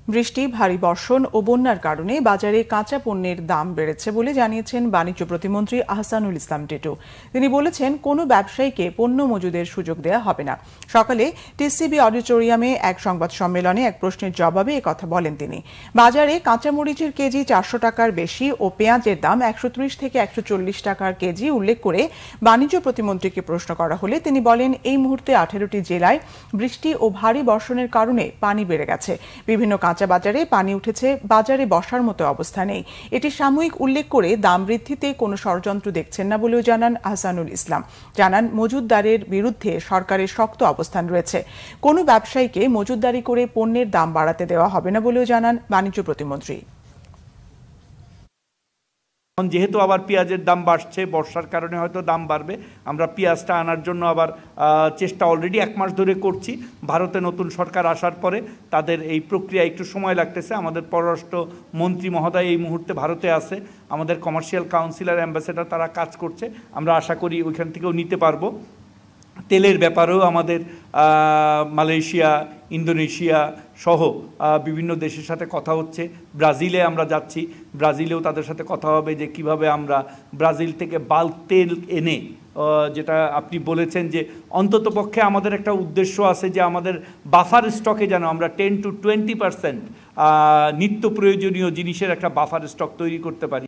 বৃষ্টি, ভারী বর্ষণ ও বন্যার কারণে বাজারে কাঁচা পণ্যের দাম বেড়েছে বলে জানিয়েছেন বাণিজ্য প্রতিমন্ত্রী আহসানুল ইসলাম টিটু। তিনি বলেছেন, কোনো ব্যবসায়ীকে পণ্য মজুদের সুযোগ দেওয়া হবে না। সকালে টিসিবি অডিটোরিয়ামে এক সংবাদ সম্মেলনে এক প্রশ্নের জবাবে একথা বলেন তিনি। বাজারে কাঁচামরিচের কেজি 400 টাকার বেশি ও পেঁয়াজের দাম 130 থেকে 140 টাকার কেজি উল্লেখ করে বাণিজ্য প্রতিমন্ত্রীকে প্রশ্ন করা হলে তিনি বলেন, এই মুহূর্তে 18টি জেলায় বৃষ্টি ও ভারী বর্ষণের কারণে পানি বেড়ে গেছে। বিভিন্ন কাঁচা বাজারে পানি উঠেছে, বাজারে বসার মতো অবস্থা নেই। এটি সাময়িক উল্লেখ করে দাম বৃদ্ধিতে কোনো ষড়যন্ত্র দেখছেন না বলেও জানান আহসানুল ইসলাম। জানান, মজুতদারের বিরুদ্ধে সরকারের শক্ত অবস্থান রয়েছে। কোনো ব্যবসায়ীকে মজুতদারি করে পণ্যের দাম বাড়াতে দেওয়া হবে না বলেও জানান বাণিজ্য প্রতিমন্ত্রী। যেহেতু আবার পেঁয়াজের দাম বাড়ছে, বর্ষার কারণে হয়তো দাম বাড়বে। আমরা পেঁয়াজটা আনার জন্য আবার চেষ্টা অলরেডি 1 মাস ধরে করছি। ভারতে নতুন সরকার আসার পরে তাদের এই প্রক্রিয়া একটু সময় লাগতেছে। আমাদের পররাষ্ট্র মন্ত্রী মহোদয় এই মুহূর্তে ভারতে আছে, আমাদের কমার্শিয়াল কাউন্সিলর অ্যাম্বাসেডার তারা কাজ করছে। আমরা আশা করি ওইখান থেকেও নিতে পারবো। তেলের ব্যাপারেও আমাদের মালয়েশিয়া, ইন্দোনেশিয়া সহ বিভিন্ন দেশের সাথে কথা হচ্ছে। ব্রাজিলে আমরা যাচ্ছি, ব্রাজিলেও তাদের সাথে কথা হবে যে কিভাবে আমরা ব্রাজিল থেকে বাল্ক তেল এনে, যেটা আপনি বলেছেন যে অন্ততপক্ষে আমাদের একটা উদ্দেশ্য আছে যে আমাদের বাফার স্টকে যেন আমরা 10 to 20% নিত্য প্রয়োজনীয় জিনিসের একটা বাফার স্টক তৈরি করতে পারি।